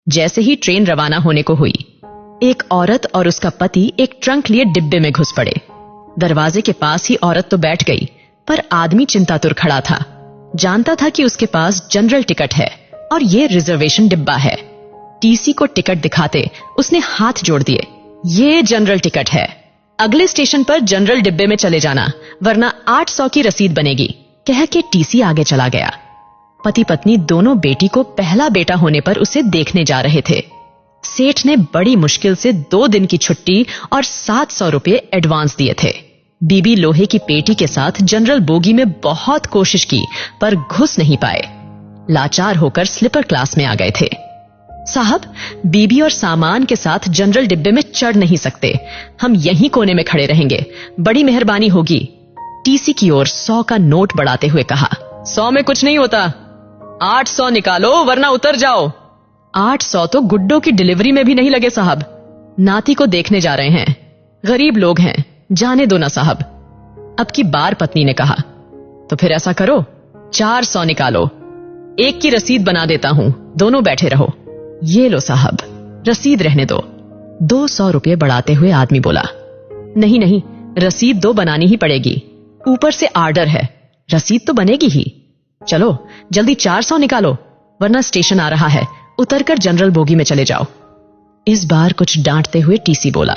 जैसे ही ट्रेन रवाना होने को हुई, एक औरत और उसका पति एक ट्रंक लिए डिब्बे में घुस पड़े। दरवाजे के पास ही औरत तो बैठ गई, पर आदमी चिंतातुर खड़ा था। जानता था कि उसके पास जनरल टिकट है और ये रिजर्वेशन डिब्बा है। टीसी को टिकट दिखाते उसने हाथ जोड़ दिए। ये जनरल टिकट है, अगले स्टेशन पर जनरल डिब्बे में चले जाना, वरना 800 की रसीद बनेगी, कह के टीसी आगे चला गया। पति पत्नी दोनों बेटी को पहला बेटा होने पर उसे देखने जा रहे थे। सेठ ने बड़ी मुश्किल से 2 दिन की छुट्टी और 700 रुपये एडवांस दिए थे। बीबी लोहे की पेटी के साथ जनरल बोगी में बहुत कोशिश की, पर घुस नहीं पाए। लाचार होकर स्लीपर क्लास में आ गए थे। साहब, बीबी और सामान के साथ जनरल डिब्बे में चढ़ नहीं सकते, हम यहीं कोने में खड़े रहेंगे, बड़ी मेहरबानी होगी। टीसी की ओर 100 का नोट बढ़ाते हुए कहा। 100 में कुछ नहीं होता, 800 निकालो वरना उतर जाओ। 800 तो गुड्डो की डिलीवरी में भी नहीं लगे साहब, नाती को देखने जा रहे हैं, गरीब लोग हैं, जाने दो ना साहब। अब की बार पत्नी ने कहा। तो फिर ऐसा करो, 400 निकालो, एक की रसीद बना देता हूं, दोनों बैठे रहो। ये लो साहब, रसीद रहने दो। 200 रुपये बढ़ाते हुए आदमी बोला। नहीं नहीं, रसीद 2 बनानी ही पड़ेगी, ऊपर से आर्डर है, रसीद तो बनेगी ही। चलो जल्दी 400 निकालो, वरना स्टेशन आ रहा है, उतरकर जनरल बोगी में चले जाओ। इस बार कुछ डांटते हुए टीसी बोला।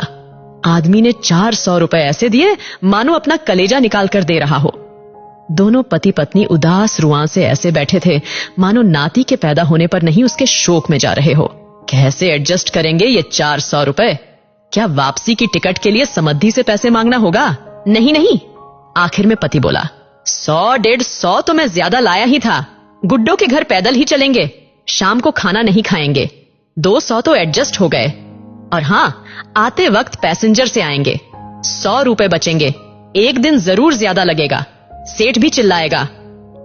आदमी ने 400 रुपए ऐसे दिए मानो अपना कलेजा निकाल कर दे रहा हो। दोनों पति पत्नी उदास रुआं से ऐसे बैठे थे मानो नाती के पैदा होने पर नहीं उसके शोक में जा रहे हो। कैसे एडजस्ट करेंगे ये 400 रुपए? क्या वापसी की टिकट के लिए समद्धि से पैसे मांगना होगा? नहीं नहीं। आखिर में पति बोला, 100-150 तो मैं ज्यादा लाया ही था, गुड्डो के घर पैदल ही चलेंगे, शाम को खाना नहीं खाएंगे, 200 तो एडजस्ट हो गए। और हाँ, आते वक्त पैसेंजर से आएंगे, 100 रुपए बचेंगे, एक दिन जरूर ज्यादा लगेगा, सेठ भी चिल्लाएगा,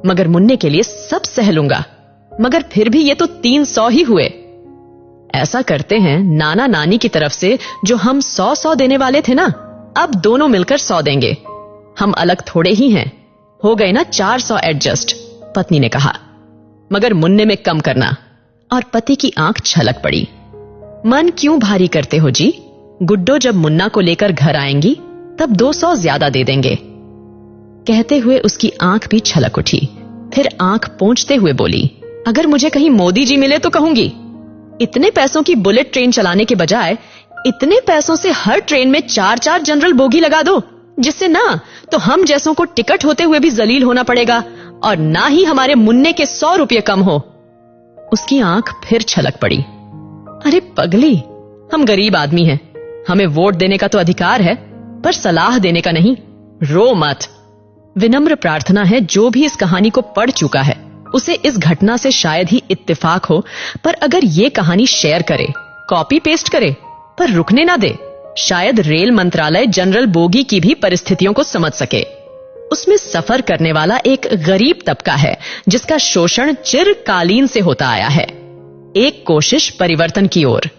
मगर मुन्ने के लिए सब सह लूंगा, मगर फिर भी ये तो 300 ही हुए। ऐसा करते हैं, नाना नानी की तरफ से जो हम 100 देने वाले थे ना, अब दोनों मिलकर 100 देंगे, हम अलग थोड़े ही हैं, हो गए ना 400 एडजस्ट, पत्नी ने कहा। मगर मुन्ने में कम करना। और पति की आंख छलक पड़ी। मन क्यों भारी करते हो जी, गुड्डो जब मुन्ना को लेकर घर आएंगी तब 200 ज्यादा दे देंगे। कहते हुए उसकी आंख भी छलक उठी, फिर आंख पोंछते हुए बोली, अगर मुझे कहीं मोदी जी मिले तो कहूंगी, इतने पैसों की बुलेट ट्रेन चलाने के बजाय इतने पैसों से हर ट्रेन में 4-4 जनरल बोगी लगा दो, जिससे ना तो हम जैसों को टिकट होते हुए भी जलील होना पड़ेगा और ना ही हमारे मुन्ने के 100 रुपये कम हो। उसकी आंख फिर छलक पड़ी। अरे पगली, हम गरीब आदमी हैं, हमें वोट देने का तो अधिकार है, पर सलाह देने का नहीं, रो मत। विनम्र प्रार्थना है, जो भी इस कहानी को पढ़ चुका है उसे इस घटना से शायद ही इत्तेफाक हो, पर अगर ये कहानी शेयर करे, कॉपी पेस्ट करे, पर रुकने ना दे, शायद रेल मंत्रालय जनरल बोगी की भी परिस्थितियों को समझ सके। उसमें सफर करने वाला एक गरीब तबका है जिसका शोषण चिरकालीन से होता आया है। एक कोशिश परिवर्तन की ओर।